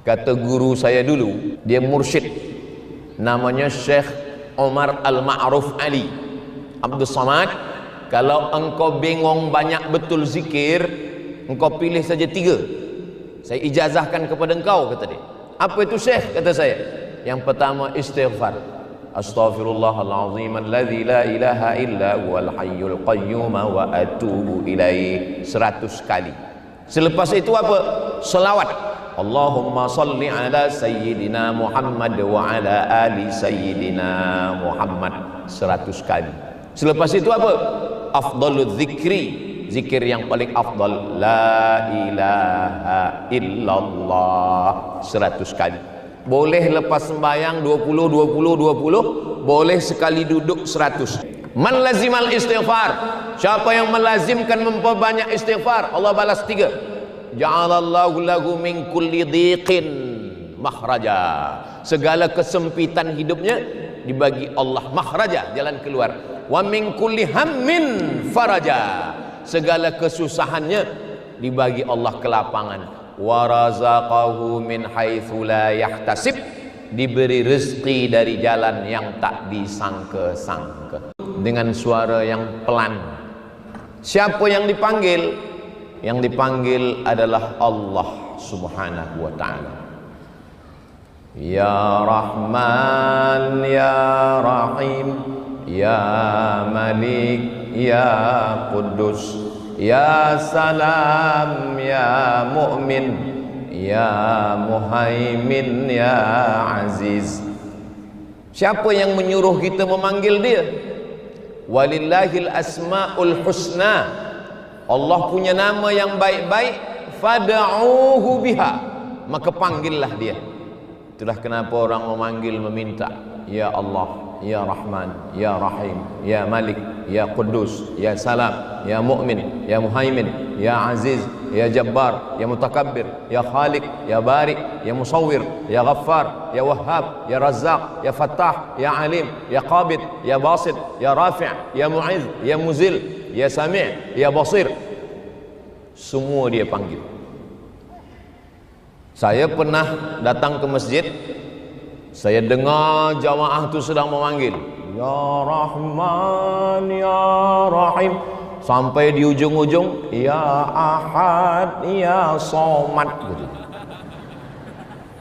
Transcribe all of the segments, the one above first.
Kata guru saya dulu, dia mursyid, namanya Syekh Omar Al-Ma'ruf Ali Abdul Samad. Kalau engkau bingung banyak betul zikir, engkau pilih saja 3. Saya ijazahkan kepada engkau, kata dia. Apa itu Syekh? Kata saya. Yang pertama istighfar. Astaghfirullahalazim alladzi la ilaha illa huwal hayyul qayyum wa atubu ilaih 100 kali. Selepas itu apa? Selawat. Allahumma salli ala sayyidina Muhammad wa ala ali sayyidina Muhammad 100 kali. Selepas itu apa? Afdalul zikri, zikir yang paling afdal, la ilaha illallah 100 kali. Boleh lepas sembahyang 20, boleh sekali duduk 100. Man lazimal istighfar, siapa yang melazimkan memperbanyak istighfar, Allah balas 3. Ja'alallahu lahu min kulli dhiqin makhraja, segala kesempitan hidupnya dibagi Allah makhraja, jalan keluar. Wa min kulli hammin faraja, segala kesusahannya dibagi Allah kelapangan. Wa razaqahu min haitsu la yahtasib, diberi rezeki dari jalan yang tak disangka-sangka. Dengan suara yang pelan. Siapa yang dipanggil? Yang dipanggil adalah Allah Subhanahu wa ta'ala. Ya Rahman, Ya Rahim, Ya Malik, Ya Quddus, Ya Salam, Ya Mu'min, Ya Muhaimin, Ya Aziz. Siapa yang menyuruh kita memanggil dia? Walillahil asma'ul husna, Allah punya nama yang baik-baik, fad'uhu biha, maka panggillah dia. Itulah kenapa orang memanggil, meminta, Ya Allah, Ya Rahman, Ya Rahim, Ya Malik, Ya Quddus, Ya Salam, Ya Mu'min, Ya Muhaimin, Ya Aziz, Ya Jabbar, Ya Mutakabbir, Ya Khaliq, Ya Bari, Ya Musawwir, Ya Ghaffar, Ya Wahhab, Ya Razzaq, Ya Fattah, Ya Alim, Ya Qabid, Ya Basit, Ya Rafi', Ya Mu'iz, Ya Muzil, Ya Sami', Ya Basir. Semua dia panggil. Saya pernah datang ke masjid, saya dengar jamaah itu sedang memanggil, Ya Rahman, Ya Rahim, sampai di ujung-ujung, Ya Ahad, Ya Somad.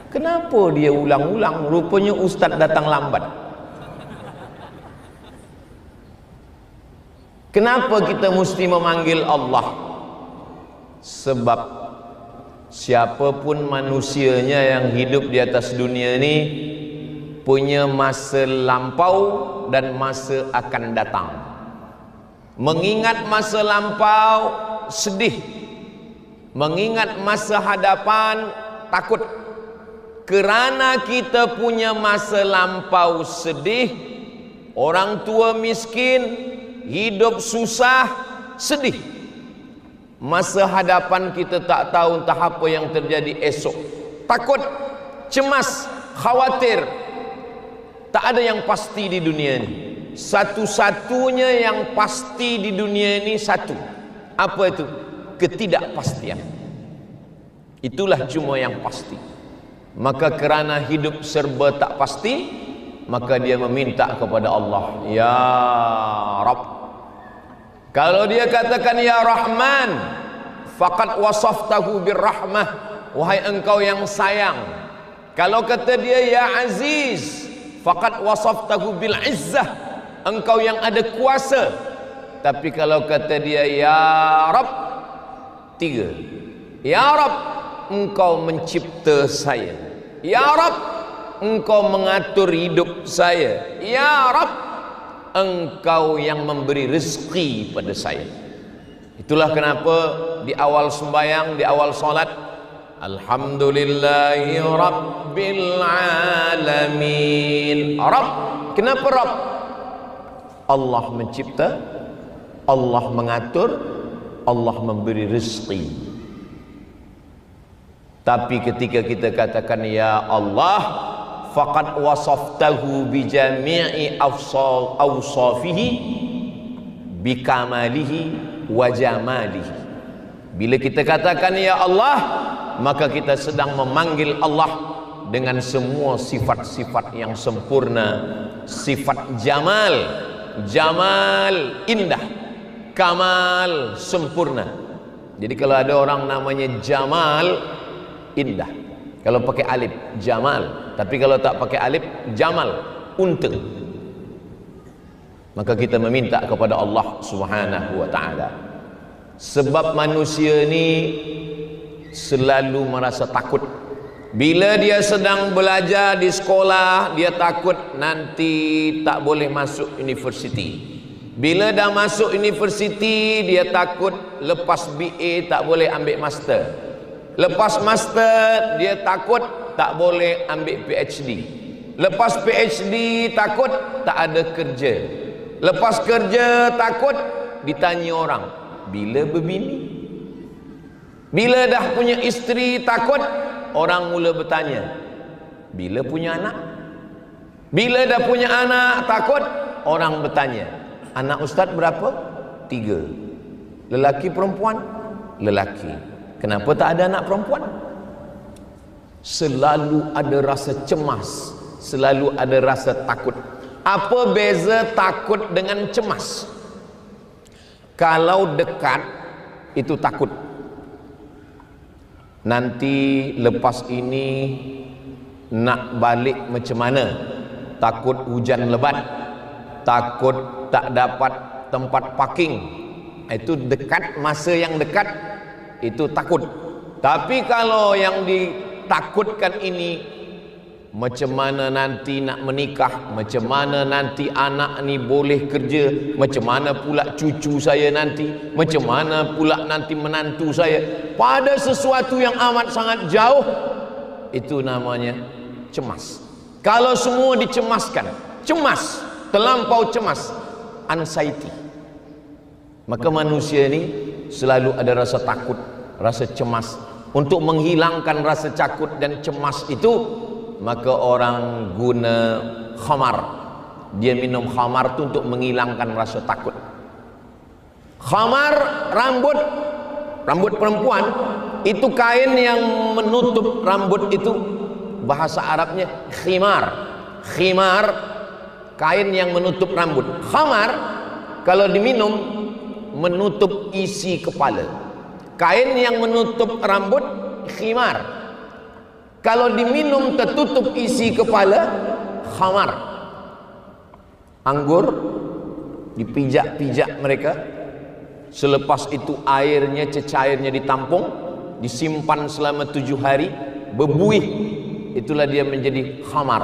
Kenapa dia ulang-ulang? Rupanya ustaz datang lambat. Kenapa kita mesti memanggil Allah? Sebab siapapun manusianya yang hidup di atas dunia ini punya masa lampau dan masa akan datang. Mengingat masa lampau sedih, mengingat masa hadapan takut. Kerana kita punya masa lampau sedih, orang tua miskin, hidup susah, sedih. Masa hadapan kita tak tahu entah apa yang terjadi esok. Takut, cemas, khawatir. Tak ada yang pasti di dunia ini. Satu-satunya yang pasti di dunia ini satu. Apa itu? Ketidakpastian. Itulah cuma yang pasti. Maka kerana hidup serba tak pasti, maka dia meminta kepada Allah, Ya Rabb. Kalau dia katakan Ya Rahman, faqad wasaftahu birrahmah, wahai engkau yang sayang. Kalau kata dia Ya Aziz, faqad wasaftahu bil izzah, engkau yang ada kuasa. Tapi kalau kata dia Ya Rabb, 3. Ya Rabb, engkau mencipta saya. Ya Rabb, engkau mengatur hidup saya. Ya Rabb, engkau yang memberi rezeki pada saya. Itulah kenapa di awal sembahyang, di awal solat, Alhamdulillahi Rabbil Alamin. Rabb, kenapa Rabb? Allah mencipta, Allah mengatur, Allah memberi rezeki. Tapi ketika kita katakan Ya Allah, faqad wasaftahu bi jami'i awsafihi bi kamalihi wa jamalihi. Bila kita katakan Ya Allah, maka kita sedang memanggil Allah dengan semua sifat-sifat yang sempurna. Sifat jamal, jamal indah, kamal sempurna. Jadi kalau ada orang namanya Jamal, indah. Kalau pakai alif Jamal, tapi kalau tak pakai alif Jamal, unta. Maka kita meminta kepada Allah Subhanahu wa taala. Sebab manusia ni selalu merasa takut. Bila dia sedang belajar di sekolah, dia takut nanti tak boleh masuk universiti. Bila dah masuk universiti, dia takut lepas BA tak boleh ambil master. Lepas master, dia takut tak boleh ambil PhD. Lepas PhD, takut tak ada kerja. Lepas kerja, takut ditanya orang, bila berbini? Bila dah punya isteri, takut orang mula bertanya, bila punya anak? Bila dah punya anak, takut orang bertanya, anak ustaz berapa? 3. Lelaki perempuan? Lelaki. Kenapa tak ada anak perempuan? Selalu ada rasa cemas, selalu ada rasa takut. Apa beza takut dengan cemas? Kalau dekat itu takut, nanti lepas ini nak balik macam mana? Takut hujan lebat, takut tak dapat tempat parking. Itu dekat, masa yang dekat itu takut. Tapi kalau yang ditakutkan ini, macam mana nanti nak menikah, macam mana nanti anak ni boleh kerja, macam mana pula cucu saya nanti, macam mana pula nanti menantu saya, pada sesuatu yang amat sangat jauh, itu namanya cemas. Kalau semua dicemaskan, cemas, terlampau cemas, anxiety, maka manusia ni selalu ada rasa takut, rasa cemas. Untuk menghilangkan rasa takut dan cemas itu, maka orang guna khamar. Dia minum khamar tu untuk menghilangkan rasa takut. Khamar, rambut perempuan, itu kain yang menutup rambut itu, bahasa Arabnya khimar. Khimar, kain yang menutup rambut. Khamar, kalau diminum, menutup isi kepala. Kain yang menutup rambut, khimar. Kalau diminum tertutup isi kepala, khamar. Anggur dipijak-pijak mereka, selepas itu airnya, cecairnya ditampung, disimpan selama 7 hari, berbuih, itulah dia menjadi khamar,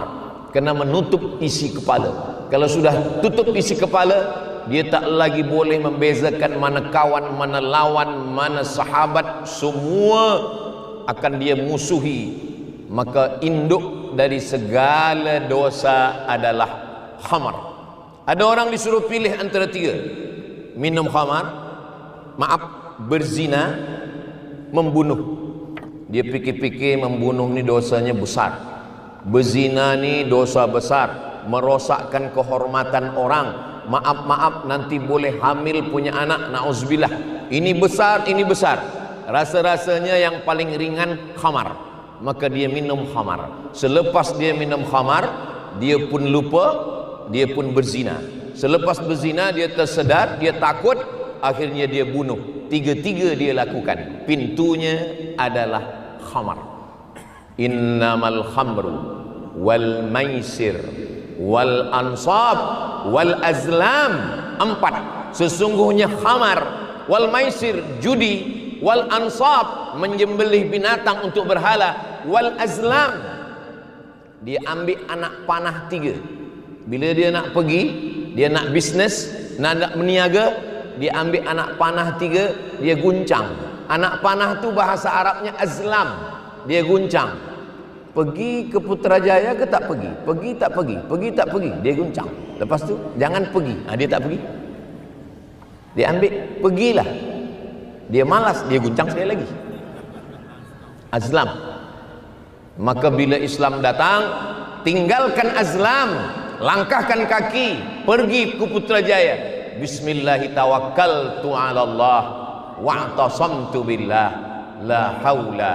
kena menutup isi kepala. Kalau sudah tutup isi kepala, dia tak lagi boleh membezakan mana kawan, mana lawan, mana sahabat, semua akan dia musuhi. Maka induk dari segala dosa adalah khamar. Ada orang disuruh pilih antara 3, minum khamar, berzina, membunuh. Dia fikir-fikir membunuh ni dosanya besar, berzina ni dosa besar, merosakkan kehormatan orang, maaf nanti boleh hamil punya anak, na'udzubillah. Ini besar, ini besar. Rasa-rasanya yang paling ringan khamar. Maka dia minum khamar. Selepas dia minum khamar, dia pun lupa, dia pun berzina. Selepas berzina, dia tersedar, dia takut, akhirnya dia bunuh. 3 dia lakukan. Pintunya adalah khamar. Innamal khamru wal maisir wal ansab wal azlam. 4. Sesungguhnya khamar, wal maisir, judi, wal ansab, menyembelih binatang untuk berhala, wal azlam, dia ambil anak panah 3. Bila dia nak pergi, dia nak bisnes, nak berniaga, dia ambil anak panah 3, dia guncang. Anak panah tu bahasa Arabnya azlam, dia guncang. Pergi ke Putrajaya ke tak pergi? Pergi tak pergi? Pergi tak pergi? Dia guncang. Lepas tu jangan pergi. Dia tak pergi. Dia ambil, pergilah. Dia malas, dia guncang sekali lagi. Azlam. Maka bila Islam datang, tinggalkan azlam, langkahkan kaki, pergi ke Putrajaya. Bismillahi tawakkaltu 'ala Allah wa'tasamtu billah la haula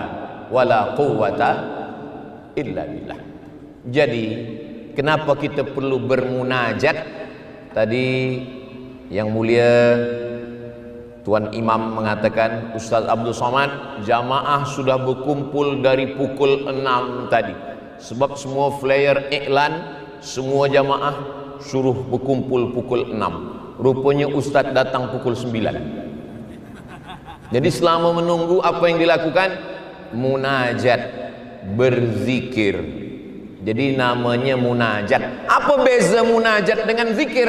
wala quwwata illa billah. Jadi kenapa kita perlu bermunajat? Tadi yang mulia Tuan Imam mengatakan, Ustaz Abdul Somad, jamaah sudah berkumpul dari pukul 6 tadi. Sebab semua flyer iklan, semua jamaah suruh berkumpul pukul 6. Rupanya Ustaz datang pukul 9. Jadi selama menunggu, apa yang dilakukan? Munajat, berzikir. Jadi namanya munajat. Apa beza munajat dengan zikir?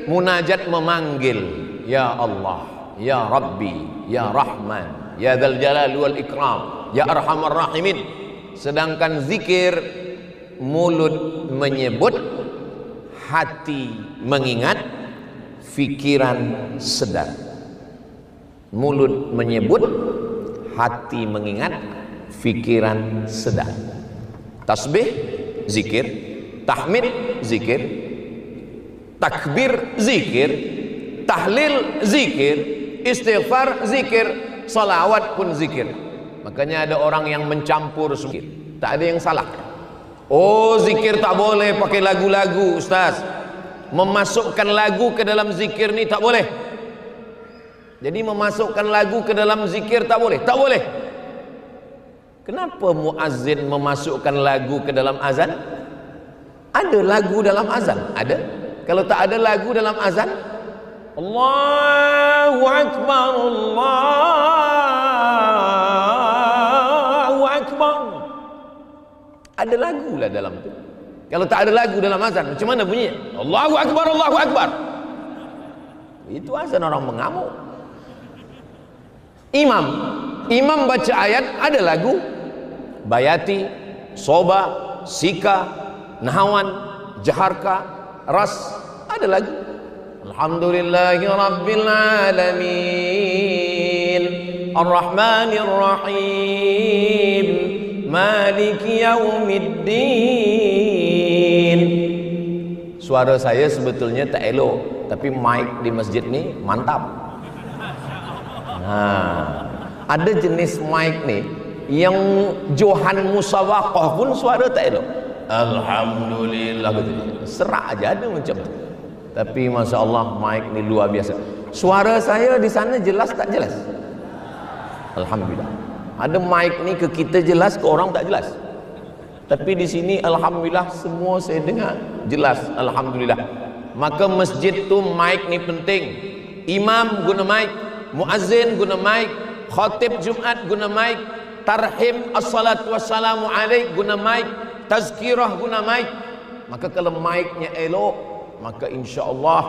Munajat memanggil, ya Allah, ya Rabbi, ya Rahman, ya Dzal Jalal wal Ikram, ya Arhamar Rahimin. Sedangkan zikir, mulut menyebut, hati mengingat, fikiran sedar. Mulut menyebut, hati mengingat, fikiran sedar. Tasbih, zikir. Tahmid, zikir. Takbir, zikir. Tahlil, zikir. Istighfar, zikir. Salawat pun zikir. Makanya ada orang yang mencampur zikir. Tak ada yang salah. Oh, zikir tak boleh pakai lagu-lagu, Ustaz. Memasukkan lagu ke dalam zikir ni tak boleh. Jadi memasukkan lagu ke dalam zikir tak boleh. Tak boleh. Kenapa muazzin memasukkan lagu ke dalam azan? Ada lagu dalam azan? Ada. Kalau tak ada lagu dalam azan, Allahu Akbar, Allahu Akbar. Ada lagu lah dalam tu. Kalau tak ada lagu dalam azan, macam mana bunyinya? Allahu Akbar, Allahu Akbar. Itu azan orang mengamuk. Imam baca ayat, ada lagu. Bayati, Soba, Sika, Nahawan, Jaharka, Ras, ada lagu. Alhamdulillahi Rabbil Alamin, Ar-Rahmanir Rahim, Maliki Yaumiddin. Suara saya sebetulnya tak elok, tapi mic di masjid ni mantap. Ada jenis mic ni yang Johan Musawaqah pun suara tak elok. Alhamdulillah gitu. Serak aja ada macam tu. Tapi Masya Allah, mic ni luar biasa. Suara saya di sana jelas tak jelas? Alhamdulillah. Ada mic ni ke kita jelas, ke orang tak jelas. Tapi di sini Alhamdulillah semua saya dengar jelas. Alhamdulillah. Maka masjid tu mic ni penting. Imam guna mic, muazzin guna mic, khatib Jumat guna mic, tarhim assalatu wassalamu alaik guna mic, tazkirah guna mic. Maka kalau mic-nya elok, maka insya-Allah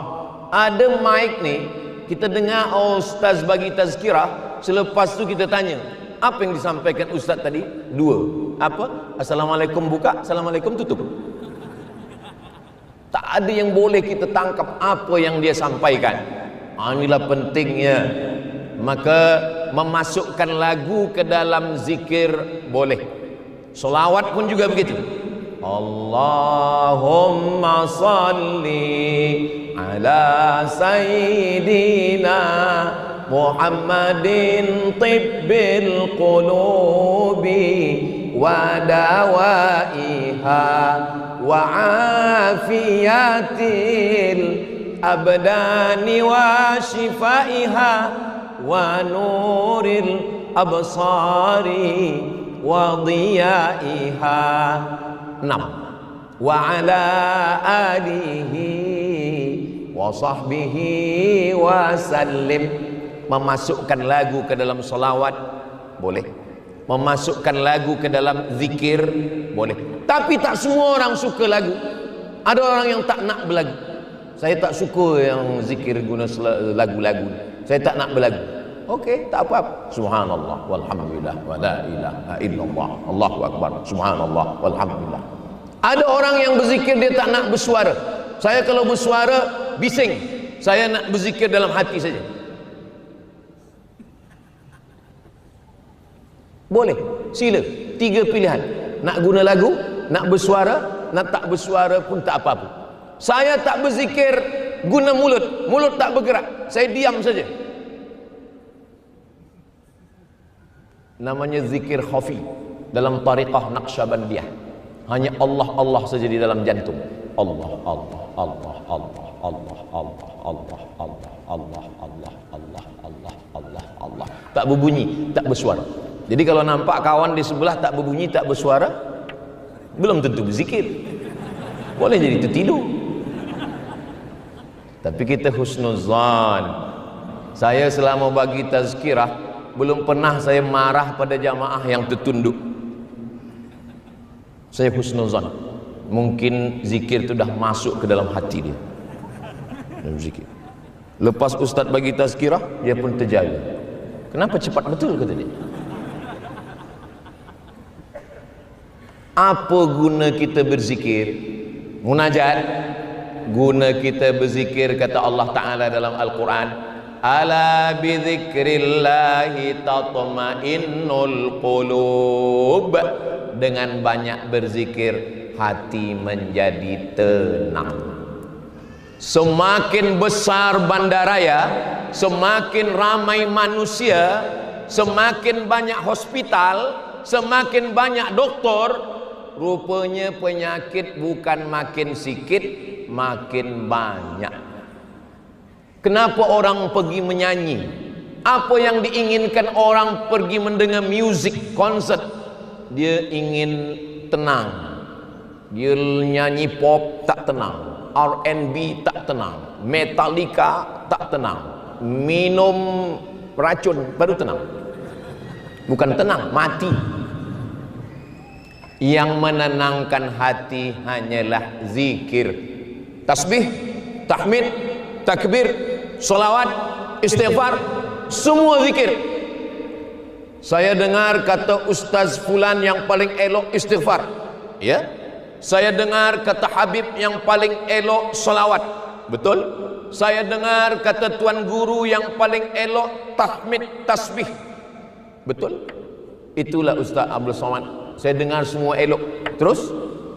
ada mic ni kita dengar, oh, ustaz bagi tazkirah, selepas tu kita tanya, apa yang disampaikan ustaz tadi? Dua. Apa? Assalamualaikum buka, Assalamualaikum tutup. Tak ada yang boleh kita tangkap apa yang dia sampaikan. Inilah pentingnya. Maka memasukkan lagu ke dalam zikir boleh. Solawat pun juga begitu. Allahumma salli ala sayyidina Muhammadin tibbil qulubi wa dawaiha wa afiyatil abdani wa shifaiha wa nuril absari wa dhiyaiha. 6. Wa ala alihi wa sahbihi wa sallim. Memasukkan lagu ke dalam salawat boleh, memasukkan lagu ke dalam zikir boleh. Tapi tak semua orang suka lagu. Ada orang yang tak nak berlagu. Saya tak suka yang zikir guna lagu-lagu, saya tak nak berlagu. Okey, tak apa-apa. Subhanallah walhamdulillah wa la ilaha illallah, Allahu akbar, subhanallah walhamdulillah. Ada orang yang berzikir dia tak nak bersuara. Saya kalau bersuara bising. Saya nak berzikir dalam hati saja. Boleh, sila. 3 pilihan. Nak guna lagu, nak bersuara, nak tak bersuara pun tak apa-apa. Saya tak berzikir guna mulut. Mulut tak bergerak. Saya diam saja. Namanya zikir khafi. dalam tariqah Naqsyabandiyah. Hanya Allah Allah saja di dalam jantung. Allah Allah Allah Allah Allah Allah Allah Allah Allah Allah Allah Allah Allah Allah. Tak berbunyi, tak bersuara. Jadi kalau nampak kawan di sebelah tak berbunyi, tak bersuara, belum tentu berzikir. Boleh jadi tertidur. Tapi kita husnuzan. Saya selama bagi tazkirah belum pernah saya marah pada jamaah yang tertunduk. Saya husnuzan. Mungkin zikir itu dah masuk ke dalam hati dia. Dalam zikir. Lepas ustaz bagi tazkirah, dia pun terjaga. Kenapa cepat betul kata dia? Apa guna kita berzikir? Munajat. Guna kita berzikir kata Allah Ta'ala dalam Al-Quran, ala bizikrillahi tatma'innul qulub. Dengan banyak berzikir hati menjadi tenang. Semakin besar bandaraya, semakin ramai manusia, semakin banyak hospital, semakin banyak doktor, rupanya penyakit bukan makin sikit, makin banyak. Kenapa orang pergi menyanyi? Apa yang diinginkan orang pergi mendengar musik, konsert? Dia ingin tenang. Dia nyanyi pop tak tenang, R&B tak tenang, Metallica tak tenang, minum racun baru tenang. Bukan tenang, mati. Yang menenangkan hati hanyalah zikir, tasbih, tahmid, takbir, solawat, istighfar, semua zikir. Saya dengar kata Ustaz Fulan yang paling elok istighfar, ya. Saya dengar kata Habib yang paling elok solawat, betul. Saya dengar kata Tuan Guru yang paling elok tahmid, tasbih, betul. Itulah Ustaz Abdul Somad. Saya dengar semua elok, terus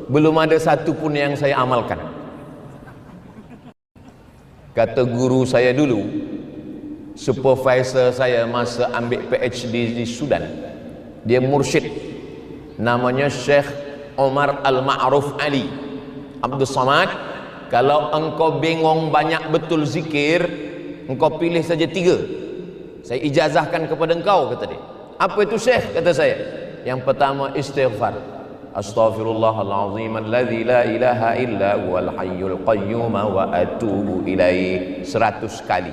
belum ada satu pun yang saya amalkan. Kata guru saya dulu, supervisor saya masa ambil PhD di Sudan, dia mursyid, namanya Syekh Omar Al-Ma'ruf Ali Abdul Somad. Kalau engkau bingung banyak betul zikir, engkau pilih saja 3. Saya ijazahkan kepada engkau, kata dia. Apa itu Syekh? Kata saya, yang pertama istighfar, astaghfirullahalazim alladzi la ilaha illa huwal hayyul qayyum wa atubu ilaih 100 kali.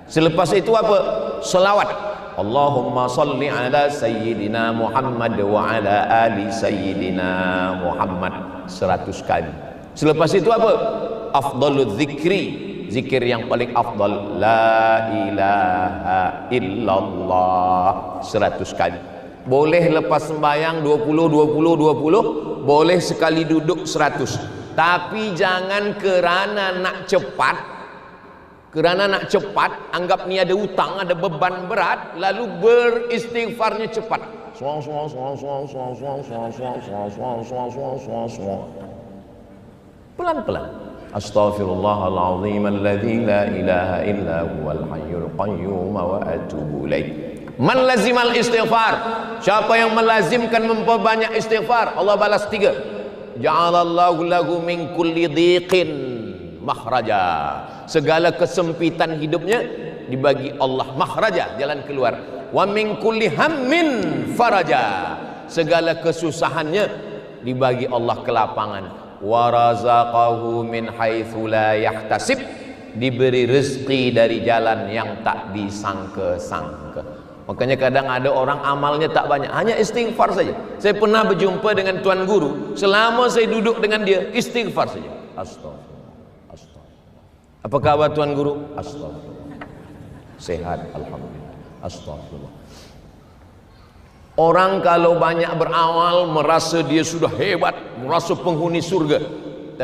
Selepas itu apa? Selawat, Allahumma salli ala sayyidina Muhammad wa ala ali sayyidina Muhammad 100 kali. Selepas itu apa? Afdalul zikri, zikir yang paling afdal, la ilaha illallah 100 kali. Boleh lepas sembahyang 20, boleh sekali duduk 100. Tapi jangan kerana nak cepat, anggap ni ada hutang, ada beban berat, lalu beristighfarnya cepat. Pelan-pelan. Astaghfirullahalazim alladzi la ilaha illa huwal hayyul qayyum wa atubu ilaih. Man lazimal istighfar, siapa yang melazimkan memperbanyak istighfar, Allah balas 3. Ja'alallahu lahu min kulli dhiqin makhraja. Segala kesempitan hidupnya dibagi Allah makhraja, jalan keluar. Wa min kulli hammin faraja. Segala kesusahannya dibagi Allah kelapangan. Wa razaqahu min haitsu la yahtasib. Diberi rezeki dari jalan yang tak disangka-sangka. Makanya kadang ada orang amalnya tak banyak, hanya istighfar saja. Saya pernah berjumpa dengan Tuan Guru, selama saya duduk dengan dia, istighfar saja. Astagfirullah, astagfirullah. Apa khabar Tuan Guru? Astagfirullah. Sehat, alhamdulillah. Astagfirullah. Orang kalau banyak beramal merasa dia sudah hebat, merasa penghuni surga.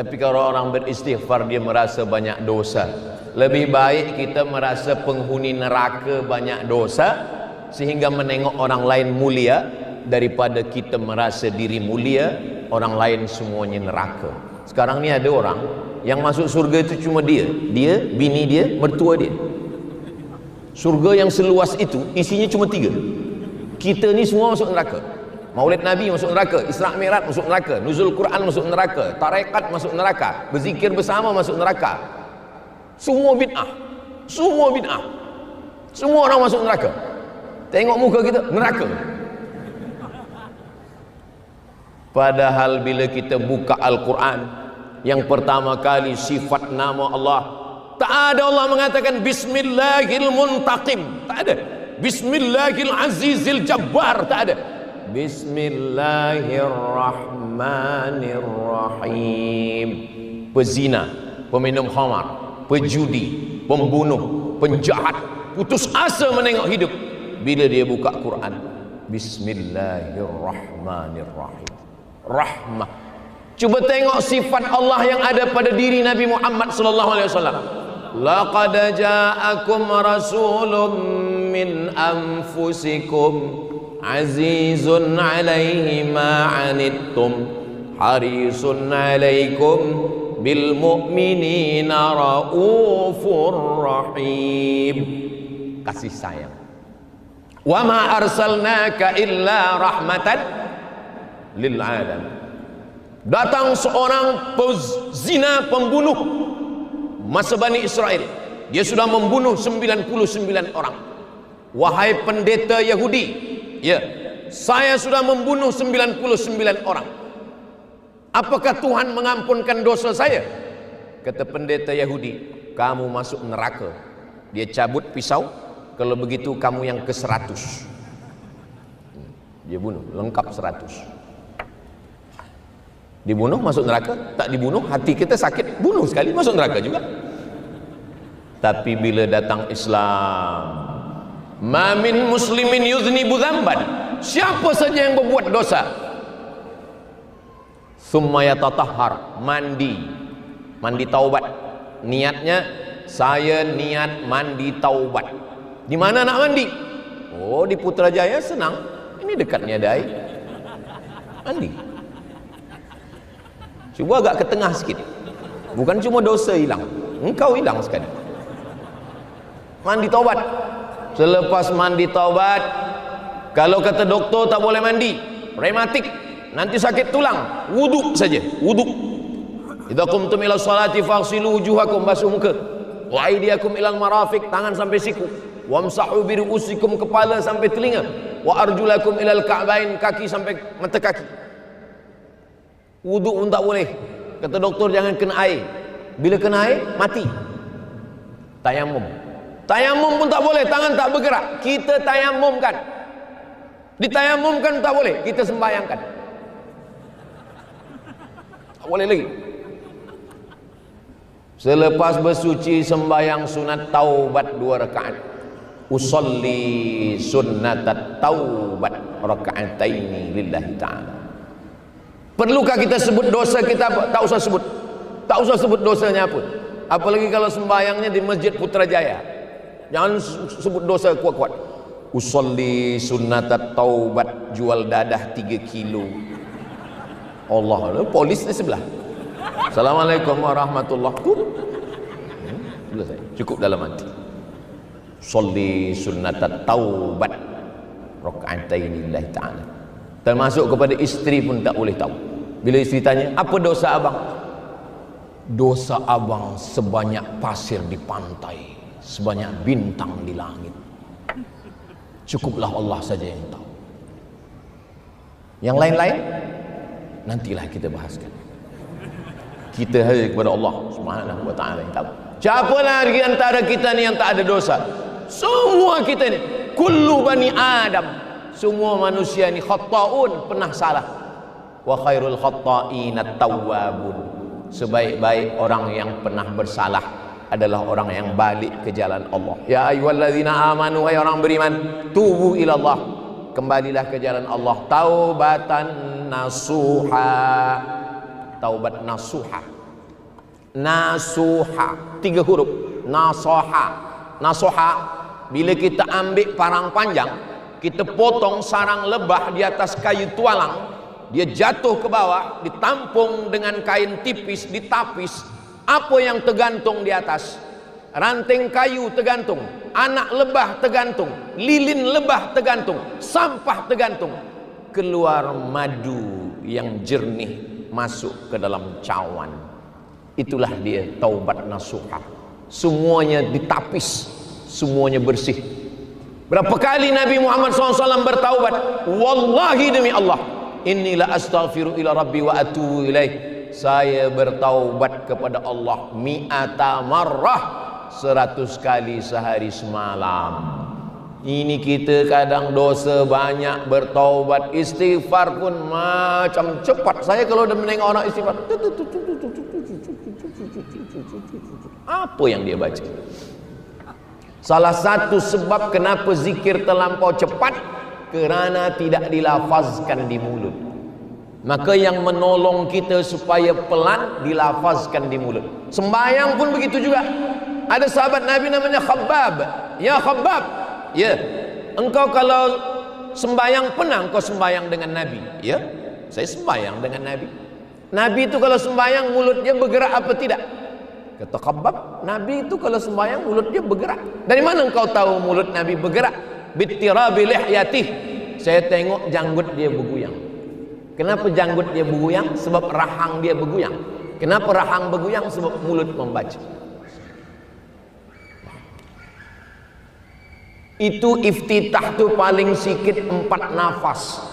Tapi kalau orang beristighfar, dia merasa banyak dosa. Lebih baik kita merasa penghuni neraka banyak dosa, sehingga menengok orang lain mulia, daripada kita merasa diri mulia, orang lain semuanya neraka. Sekarang ni ada orang yang masuk surga itu cuma dia, bini dia, mertua dia. Surga yang seluas itu isinya cuma 3. Kita ni semua masuk neraka. Maulid Nabi masuk neraka, Isra Mi'raj masuk neraka, nuzul Quran masuk neraka, tarekat masuk neraka, berzikir bersama masuk neraka. Semua bid'ah. Semua bid'ah. Semua orang masuk neraka. Tengok muka kita, neraka. Padahal bila kita buka Al-Quran, yang pertama kali sifat nama Allah, tak ada Allah mengatakan Bismillahil Muntaqim, tak ada. Bismillahil Azizil Jabbar, tak ada. Bismillahirrahmanirrahim. Pezina, peminum khamar, pejudi, pembunuh, penjahat, putus asa menengok hidup, bila dia buka Quran, Bismillahirrahmanirrahim. Rahmah. Cuba tengok sifat Allah yang ada pada diri Nabi Muhammad sallallahu alaihi wasallam. Laqad ja'akum rasulun min anfusikum azizun 'alaihi ma 'anittum harisun 'alaikum bil mu'minina raufur rahim. Kasih sayang. Wa ma arsalnaka illa rahmatan lil alamin. Datang seorang pezina, pembunuh masa Bani Israel. Dia sudah membunuh 99 orang. Wahai pendeta Yahudi, ya, saya sudah membunuh 99 orang. Apakah Tuhan mengampunkan dosa saya? Kata pendeta Yahudi, kamu masuk neraka. Dia cabut pisau, kalau begitu kamu yang ke-100. Dia bunuh, lengkap 100. Dibunuh masuk neraka, tak dibunuh hati kita sakit, bunuh sekali masuk neraka juga. Tapi bila datang Islam, ma min muslimin yuznibu dzamban, siapa saja yang berbuat dosa, summa yatatahhar, mandi taubat. Niatnya, saya niat mandi taubat. Di mana nak mandi? Oh, di Putrajaya senang, ini dekatnya ada air, mandi. Cuba agak ke tengah sikit. Bukan cuma dosa hilang, engkau hilang sekali. Mandi taubat. Selepas mandi taubat, kalau kata doktor tak boleh mandi, rematik, nanti sakit tulang, wuduk saja, wuduk. Idza qumtum ila sholati faghsilu wujuhakum, basuh muka, wa aydiyakum ilal marafiq, tangan sampai siku, wamsahu bi ru'usikum, kepala sampai telinga, wa arjulakum ilal ka'bain, kaki sampai mata kaki. Wuduk pun tak boleh. Kata doktor jangan kena air. Bila kena air, mati. Tayamum. Tayamum pun tak boleh, tangan tak bergerak. Kita tayamumkan. Ditayamumkan tak boleh, kita sembahyangkan. Tak boleh lagi. Selepas bersuci sembahyang sunat taubat 2 rakaat. Usolli sunnatat taubat raka'ataini lillahi ta'ala. Perlukah kita sebut dosa kita? Tak usah sebut. Tak usah sebut dosanya apa. Apalagi kalau sembahyangnya di Masjid Putrajaya. Jangan sebut dosa kuat-kuat. Usolli sunnatat taubat, jual dadah 3 kilo. Allah, polis di sebelah. Assalamualaikum warahmatullahi wabarakatuh. Cukup dalam hati. Usolli sunnatat taubat raka'ataini lillahi ta'ala. Termasuk kepada isteri pun tak boleh tahu. Bila isteri tanya, apa dosa abang? Dosa abang sebanyak pasir di pantai, sebanyak bintang di langit. Cukuplah Allah saja yang tahu. Yang lain-lain nantilah kita bahaskan. Kita hanya kepada Allah Subhanahu wa taala yang tahu. Siapa lagi antara kita ni yang tak ada dosa? Semua kita ni, kullu bani Adam, semua manusia ni khata'un, pernah salah. Wa khairul khata'ina tawwabun, sebaik-baik orang yang pernah bersalah adalah orang yang balik ke jalan Allah. Ya ayyuhallazina amanu, hai orang beriman, tubu ila Allah, kembalilah ke jalan Allah, taubatan nasuha. Taubat nasuha. Nasuha 3 huruf. Nasoha. Nasoha, bila kita ambil parang panjang, kita potong sarang lebah di atas kayu tualang, dia jatuh ke bawah, ditampung dengan kain tipis, ditapis. Apa yang tergantung di atas? Ranting kayu tergantung, anak lebah tergantung, lilin lebah tergantung, sampah tergantung. keluar madu yang jernih masuk ke dalam cawan. Itulah dia taubat nasuha. Semuanya ditapis, semuanya bersih. Berapa kali Nabi Muhammad SAW bertaubat? Wallahi demi Allah, inilah astaghfiru ila rabbi wa atubu ilaih. Saya bertaubat kepada Allah mi'ata marrah, 100 kali sehari semalam. Ini kita kadang dosa banyak, bertaubat, istighfar pun macam cepat. Saya kalau udah menengok orang istighfar, apa yang dia baca? Salah satu sebab kenapa zikir terlampau cepat, kerana tidak dilafazkan di mulut. Maka yang menolong kita supaya pelan, dilafazkan di mulut. Sembayang pun begitu juga. Ada sahabat Nabi namanya Khabbab. Ya Khabbab, ya, engkau kalau sembayang pernah engkau sembayang dengan Nabi? Ya, saya sembayang dengan Nabi. Nabi itu kalau sembayang mulutnya bergerak apa tidak? Kata Khabbab, Nabi itu kalau sembayang mulutnya bergerak. Dari mana engkau tahu mulut Nabi bergerak? Bittirabi lihyatih. Saya tengok janggut dia bergoyang. Kenapa janggut dia bergoyang? Sebab rahang dia bergoyang. Kenapa rahang bergoyang? Sebab mulut membaca. Itu iftitah tu paling sikit 4 nafas.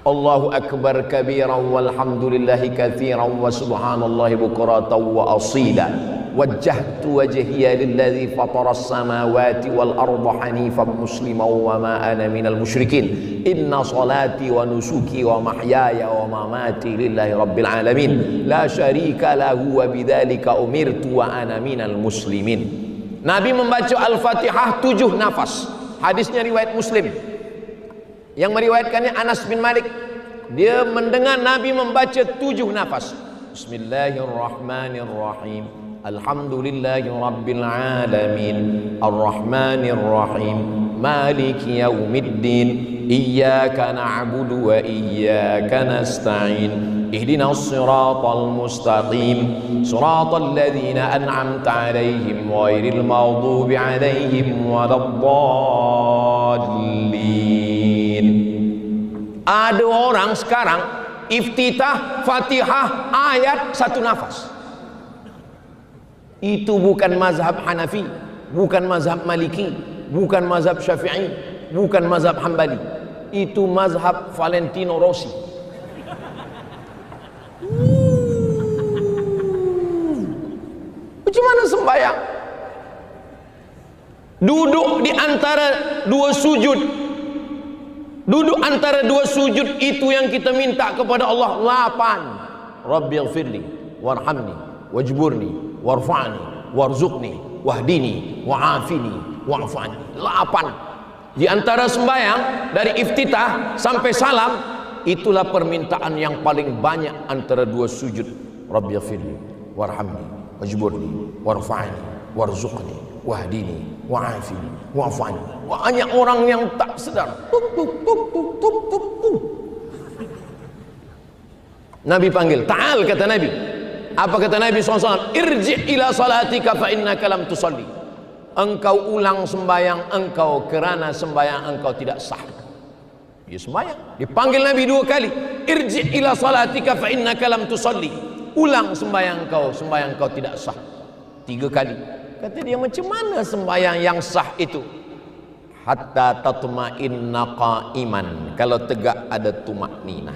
Allahu akbar kabiran walhamdulillahi katsiran wa subhanallahi bukratan wa asila. Wajjahtu wajhiya lilladzi fataras samawati wal arda hanifan musliman wa ma ana minal musyrikin. Inna salati wa nusuki wa mahyaya wa mamati lillahi rabbil alamin. La syarika lahu wa bidzalika umirtu wa ana minal muslimin. Nabi membaca Al-Fatihah 7 nafas. Hadisnya riwayat Muslim. Yang meriwayatkannya Anas bin Malik. Dia mendengar Nabi membaca 7 nafas. Bismillahirrahmanirrahim. Alhamdulillahi rabbil alamin. Ar-Rahmanir-Rahim. Maliki yaumiddin. Iyyaka na'budu wa iyyaka nasta'in. Ihdinas siratal mustaqim. Siratal ladzina an'amta 'alaihim ghairil maghdubi 'alaihim waladdallin. Ada orang sekarang iftitah, Fatihah, ayat 1 nafas. Itu bukan mazhab Hanafi, bukan mazhab Maliki, bukan mazhab Syafi'i, bukan mazhab Hambali. Itu mazhab Valentino Rossi. Macam mana sembahyang? Duduk di antara 2 sujud. Duduk antara 2 sujud itu yang kita minta kepada Allah 8. Rabbighfirli warhamni wajburni warfa'ni warzuqni wahdini wa'afini wa'fani. 8. Di antara sembahyang dari iftitah sampai salam, itulah permintaan yang paling banyak antara 2 sujud. Rabbighfirli warhamni wajburni warfa'ni warzuqni wahdini wa'afini wa'fani. Banyak orang yang tak sedar. Nabi panggil, ta'al, kata Nabi. Apa kata Nabi SAW? Irji' ila salatika fa innaka lam tusalli. Engkau ulang sembayang engkau, kerana sembayang engkau tidak sah. Dia sembayang, dipanggil Nabi 2 kali. Irji' ila salatika fa innaka lam tusalli. Ulang sembayang engkau tidak sah. 3 kali. Kata dia, macam mana sembayang yang sah itu? Hatta tatma'inna qa'iman, kalau tegak ada tumakninah.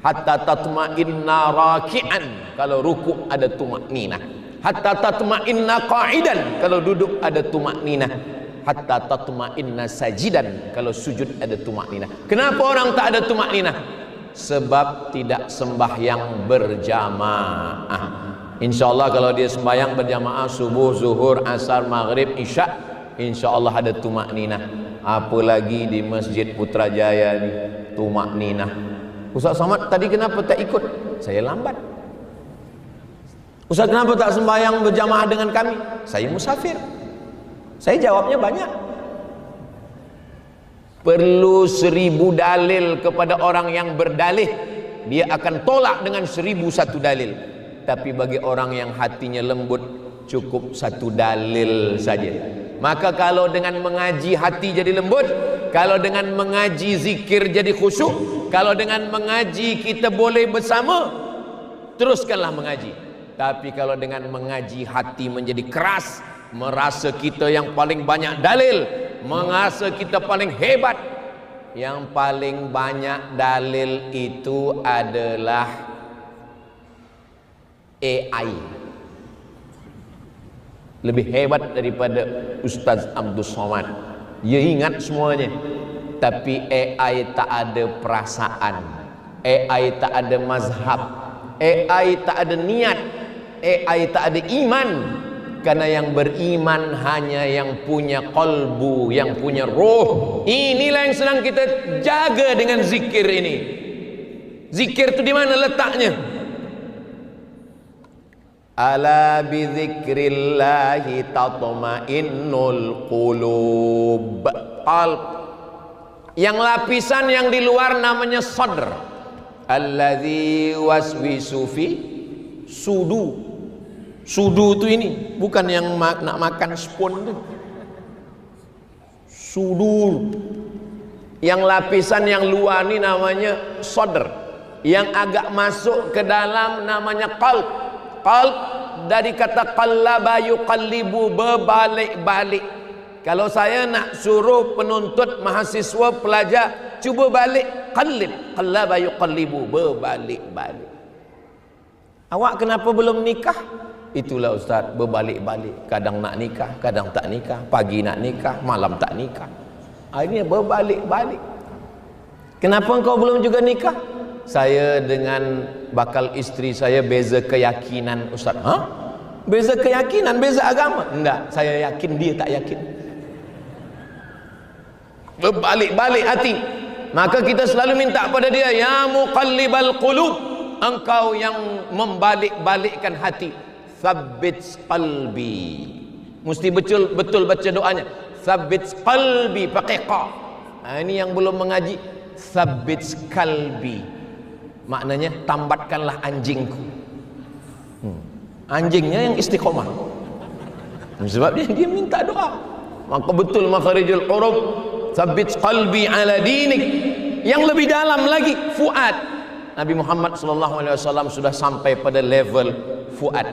Hatta tatma'inna raki'an, kalau rukuk ada tumakninah. Hatta tatma'inna qa'idan, kalau duduk ada tumakninah. Hatta tatma'inna sajidan, kalau sujud ada tumakninah. Kenapa orang tak ada tumakninah? Sebab tidak sembahyang berjamaah. InsyaAllah kalau dia sembahyang berjamaah subuh, zuhur, asar, maghrib, isya, InsyaAllah ada tumakninah. Apalagi di Masjid Putrajaya ni, tumakninah. Ustaz Samad tadi kenapa tak ikut? Saya lambat. Ustaz kenapa tak sembahyang berjamaah dengan kami? Saya musafir. Saya jawabnya banyak. Perlu 1000 dalil kepada orang yang berdalih. Dia akan tolak dengan 1001 dalil. Tapi bagi orang yang hatinya lembut, cukup 1 dalil saja. Maka kalau dengan mengaji hati jadi lembut, kalau dengan mengaji zikir jadi khusyuk, Kalau dengan mengaji kita boleh bersama, teruskanlah mengaji. Tapi kalau dengan mengaji hati menjadi keras, merasa kita yang paling banyak dalil, merasa kita paling hebat. Yang paling banyak dalil itu adalah AI. Lebih hebat daripada Ustaz Abdul Somad. Dia ingat semuanya. Tapi AI tak ada perasaan, AI tak ada mazhab, AI tak ada niat, AI tak ada iman. Karena yang beriman hanya yang punya qalbu, yang punya roh. Inilah yang sedang kita jaga dengan zikir ini. Zikir itu di mana letaknya? Ala bi dzikrillahi tatma'innul qulub. Qalb. Yang lapisan yang di luar namanya sadr. Alladzi waswisu fi sudu. Sudu itu ini, bukan yang nak makan spoon itu. Sudur. Yang lapisan yang luar ini namanya sadr. Yang agak masuk ke dalam namanya qalb. Qalb dari kata qallaba yuqallibu, berbalik-balik. Kalau saya nak suruh penuntut, mahasiswa, pelajar, cuba balik, qallib, qallaba yuqallibu, berbalik-balik. Awak kenapa belum nikah? Itulah Ustaz, berbalik-balik. Kadang nak nikah, kadang tak nikah. Pagi nak nikah, malam tak nikah. Akhirnya berbalik-balik. Kenapa engkau belum juga nikah? Saya dengan bakal istri saya beza keyakinan Ustaz. Hah? Beza keyakinan, beza agama? Enggak, saya yakin, dia tak yakin. Berbalik-balik hati. Maka kita selalu minta pada dia, ya muqallibal qulub, engkau yang membalik-balikkan hati, tsabbit qalbi. Mesti betul baca doanya, tsabbit qalbi, pakai qa. Ini yang belum mengaji, tsabbit qalbi. Maknanya tambatkanlah anjingku. Anjingnya yang istiqomah. Sebab dia minta doa. Maka betul makharijul huruf, tsabbit qalbi ala dinik. Yang lebih dalam lagi, fuad. Nabi Muhammad SAW sudah sampai pada level fuad.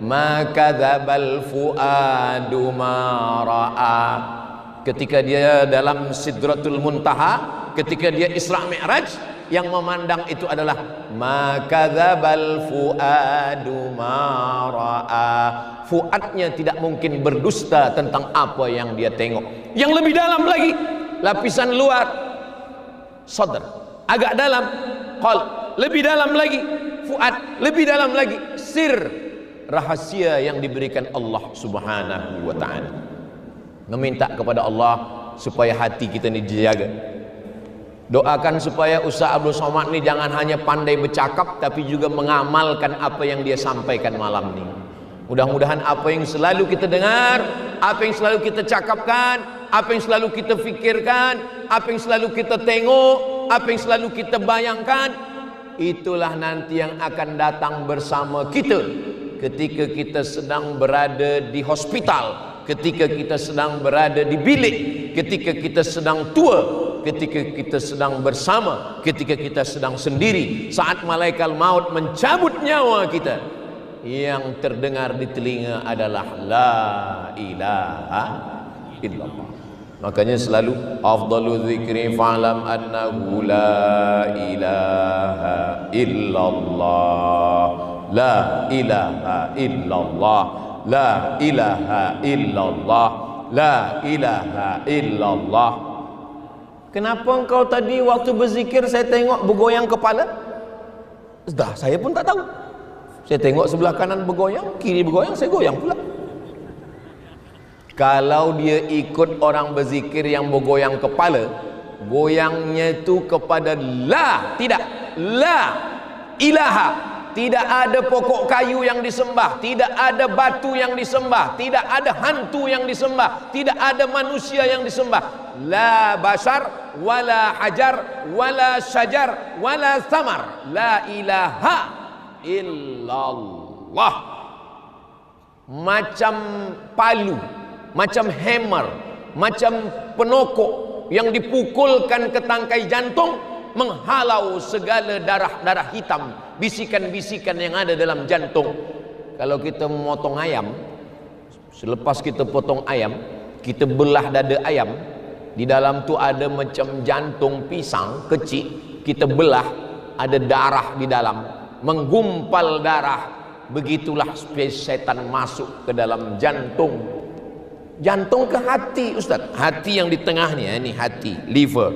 Ma kadzabal fuadu ma ra'a. Ketika dia dalam Sidratul Muntaha, ketika dia Isra Mi'raj, yang memandang itu adalah ma kadzabal fuadu ma ra'a. Fuadnya tidak mungkin berdusta tentang apa yang dia tengok. Yang lebih dalam lagi, lapisan luar sadr, agak dalam qalb, lebih dalam lagi fuad, lebih dalam lagi sir, rahasia yang diberikan Allah Subhanahu wa ta'ala. Meminta kepada Allah supaya hati kita ini dijaga. Doakan supaya Ustaz Abdul Somad ini jangan hanya pandai bercakap, tapi juga mengamalkan apa yang dia sampaikan malam ini. Mudah-mudahan apa yang selalu kita dengar, apa yang selalu kita cakapkan, apa yang selalu kita fikirkan, apa yang selalu kita tengok, apa yang selalu kita bayangkan, itulah nanti yang akan datang bersama kita ketika kita sedang berada di hospital, ketika kita sedang berada di bilik, ketika kita sedang tua, ketika kita sedang bersama, ketika kita sedang sendiri, saat malaikat maut mencabut nyawa kita, yang terdengar di telinga adalah la ilaha illallah. Makanya selalu afdalu dzikri fa'lam annahu la ilaha illallah, la ilaha illallah, la ilaha illallah, la ilaha illallah. Kenapa engkau tadi waktu berzikir saya tengok bergoyang kepala? Dah, saya pun tak tahu. Saya tengok sebelah kanan bergoyang, kiri bergoyang, saya goyang pula. Kalau dia ikut orang berzikir yang bergoyang kepala, goyangnya itu kepada la, tidak, la ilaha. Tidak ada pokok kayu yang disembah, tidak ada batu yang disembah, tidak ada hantu yang disembah, tidak ada manusia yang disembah. La bashar, wala hajar, wala syajar, wala samar. La ilaha illallah. Macam palu, macam hammer, macam penokok yang dipukulkan ke tangkai jantung, menghalau segala darah-darah hitam, bisikan-bisikan yang ada dalam jantung. Kalau kita memotong ayam, selepas kita potong ayam, kita belah dada ayam, di dalam tu ada macam jantung pisang kecil, kita belah, ada darah di dalam, menggumpal darah. Begitulah setan masuk ke dalam jantung. Jantung ke hati, Ustaz. Hati yang di tengah ni, ini hati, liver.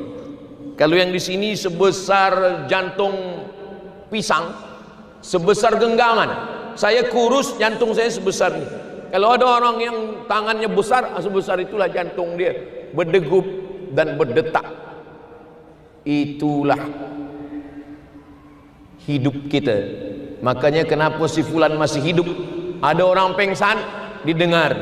Kalau yang di sini sebesar jantung pisang, sebesar genggaman. Saya kurus, jantung saya sebesar ni. Kalau ada orang yang tangannya besar, sebesar itulah jantung dia, berdegup dan berdetak. Itulah hidup kita. Makanya kenapa si fulan masih hidup? Ada orang pengsan, didengar.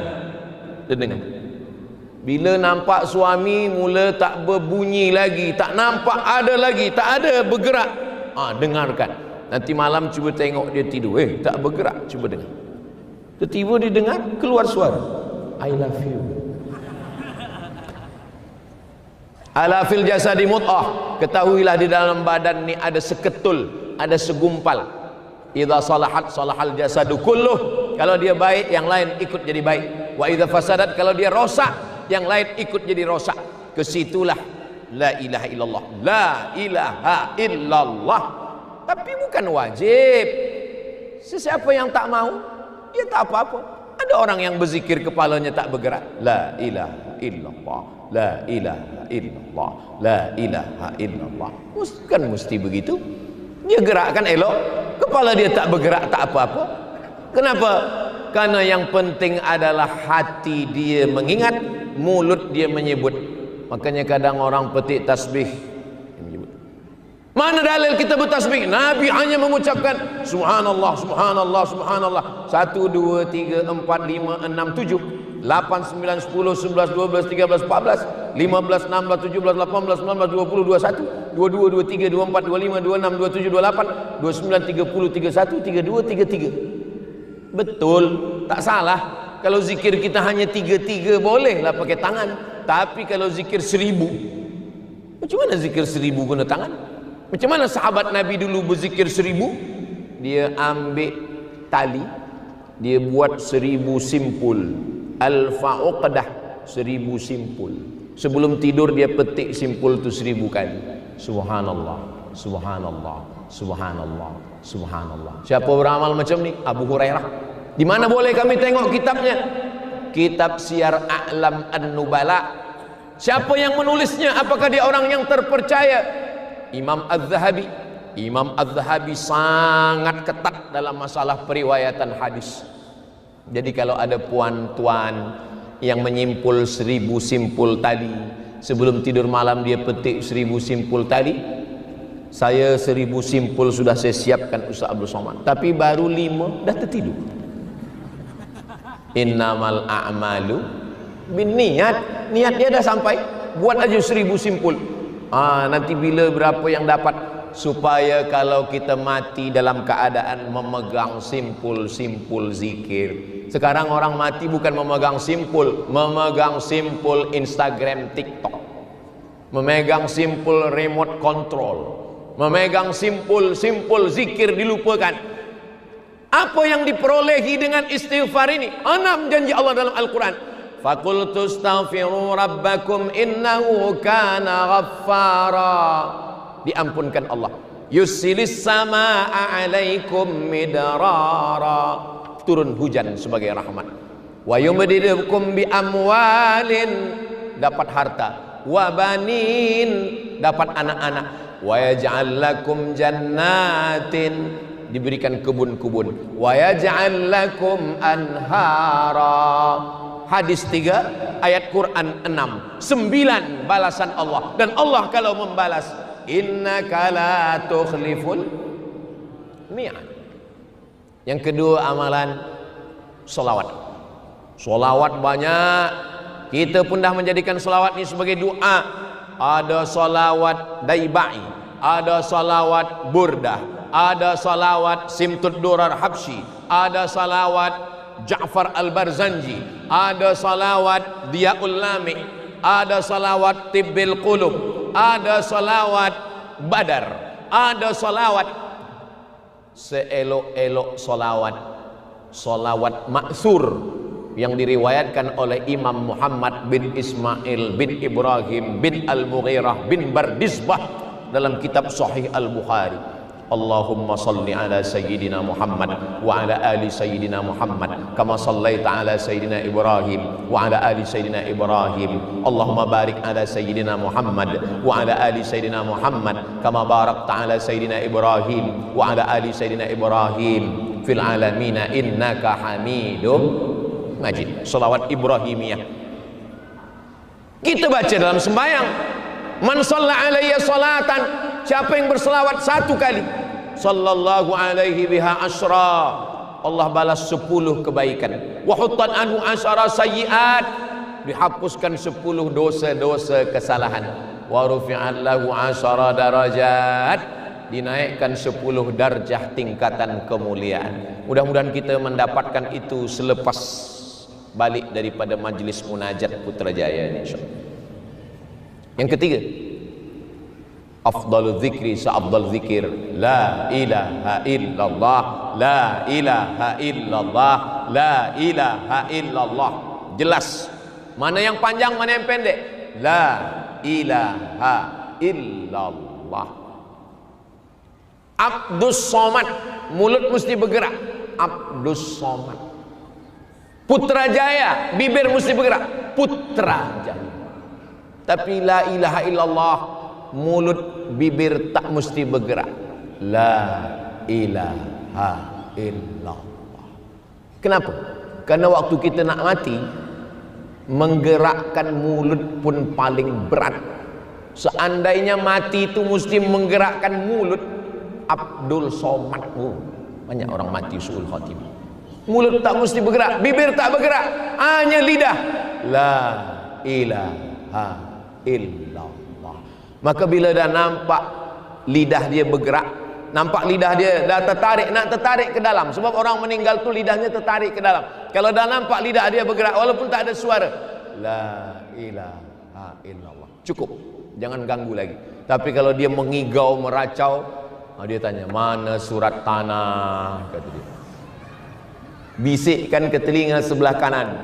Bila nampak suami mula tak berbunyi lagi, tak nampak ada lagi, tak ada bergerak, dengarkan. Nanti malam cuba tengok dia tidur, tak bergerak, cuba dengar. Tiba-tiba dia dengar keluar suara, I love you. Ala fil jasadi mut'ah. Ketahuilah di dalam badan ni ada seketul, ada segumpal. Idza salahat salahal jasadu kulluh. Kalau dia baik, yang lain ikut jadi baik. Wa idza fasadat, kalau dia rosak, yang lain ikut jadi rosak. Kesitulah la ilaha illallah, la ilaha illallah. Tapi bukan wajib. Sesiapa yang tak mau, dia tak apa-apa. Ada orang yang berzikir kepalanya tak bergerak, la ilaha illallah, la ilaha illallah, la ilaha illallah. Bukan mesti begitu. Dia gerakkan elok, kepala dia tak bergerak, tak apa-apa. Kenapa? Karena yang penting adalah hati dia mengingat, mulut dia menyebut. Makanya kadang orang petik tasbih menyebut. Mana dalil kita bertasbih? Nabi hanya mengucapkan subhanallah, subhanallah, subhanallah. 1, 2, 3, 4, 5, 6, 7 8, 9, 10, 11, 12, 13, 14, 15, 16, 17, 18, 19, 20, 21, 22, 23, 24, 25, 26, 27, 28, 29, 30, 31, 32, 33. Betul, tak salah. Kalau zikir kita hanya 33, bolehlah pakai tangan. Tapi kalau zikir 1000, macam mana zikir 1000 guna tangan? Macam mana sahabat Nabi dulu berzikir 1000? Dia ambil tali, dia buat 1000 simpul. Al-fa'uqdah, 1000 simpul. Sebelum tidur dia petik simpul tu 1000 kali. Subhanallah, subhanallah, subhanallah, subhanallah. Siapa beramal macam ni? Abu Hurairah. Di mana boleh kami tengok kitabnya? Kitab Syiar A'lam An-Nubala. Siapa yang menulisnya? Apakah dia orang yang terpercaya? Imam Az-Zahabi. Imam Az-Zahabi sangat ketat dalam masalah periwayatan hadis. Jadi kalau ada puan-tuan yang menyimpul 1000 simpul tali, sebelum tidur malam dia petik 1000 simpul tali. Saya 1000 simpul sudah saya siapkan Ustaz Abdul Somad, tapi baru 5 dah tertidur. Innamal a'malu binniyat. Niat dia dah sampai, buat aja 1000 simpul. Nanti bila berapa yang dapat, supaya kalau kita mati dalam keadaan memegang simpul-simpul zikir. Sekarang orang mati bukan memegang simpul, memegang simpul Instagram, TikTok, memegang simpul remote control, memegang simpul-simpul zikir dilupakan. Apa yang diperolehi dengan istighfar ini? 6 janji Allah dalam Al-Quran. Faqultu astaghfiru rabbakum innahu kana ghaffara. Diampunkan Allah. Yusilis sama'a alaikum midrara. Turun hujan sebagai rahmat. Wa yumdidukum bi amwalin, dapat harta. Wa banin, dapat anak-anak. Wa yaj'al lakum jannatin, diberikan kebun-kebun. Wa yaj'al lakum anhara. Hadis 3, ayat Quran 6. 9 balasan Allah. Dan Allah kalau membalas, innaka la tukhliful mi'ad. Yang kedua amalan solawat. Solawat banyak. Kita pun dah menjadikan solawat ini sebagai doa. Ada solawat daibai, ada solawat burdah, ada solawat simtud durar habsyi, ada solawat Ja'far al-Barzanji, ada salawat Diyaul Lami, ada salawat Tibbil Qulub, ada salawat Badar. Ada salawat, seelok-elok salawat, salawat maksur yang diriwayatkan oleh Imam Muhammad bin Ismail bin Ibrahim bin Al-Mughirah bin Bardisbah dalam kitab Sahih Al-Bukhari. Allahumma salli ala Sayyidina Muhammad wa ala ali Sayyidina Muhammad kama sallaita ala Sayyidina Ibrahim wa ala ali Sayyidina Ibrahim. Allahumma barik ala Sayyidina Muhammad wa ala ali Sayyidina Muhammad kama barakta ala Sayyidina Ibrahim wa ala ali Sayyidina Ibrahim fil alamina innaka Hamidum Majid. Salawat Ibrahimiyah kita baca dalam sembahyang. Man shalla alayya salatan, siapa yang berselawat satu kali, sallallahu alaihi biha asyra, Allah balas 10 kebaikan. Wa huttat anhu asyara sayyiat, dihapuskan 10 dosa-dosa kesalahan. Wa rufi'at lahu asyara darajat, dinaikkan 10 darjah tingkatan kemuliaan. Mudah-mudahan kita mendapatkan itu selepas balik daripada majlis munajat Putrajaya, insyaallah. Yang ketiga, afdalul zikri seafdal zikir la ilaha illallah, la ilaha illallah, la ilaha illallah. Jelas mana yang panjang, mana yang pendek. La ilaha illallah. Abdus Somad, mulut mesti bergerak. Abdus Somad. Putrajaya, bibir mesti bergerak. Putrajaya. Tapi la ilaha illallah, mulut bibir tak mesti bergerak. La ilaha illallah. Kenapa? Karena waktu kita nak mati, menggerakkan mulut pun paling berat. Seandainya mati itu mesti menggerakkan mulut, Abdul Somad, banyak orang mati suul khatimah. Mulut tak mesti bergerak, bibir tak bergerak, hanya lidah. La ilaha illallah. Maka bila dah nampak lidah dia bergerak, nampak lidah dia dah tertarik, nak tertarik ke dalam, sebab orang meninggal tu lidahnya tertarik ke dalam. Kalau dah nampak lidah dia bergerak walaupun tak ada suara, la ilaha illallah, cukup, jangan ganggu lagi. Tapi kalau dia mengigau, meracau, dia tanya, mana surat tanah, kata dia. Bisikkan ke telinga sebelah kanan.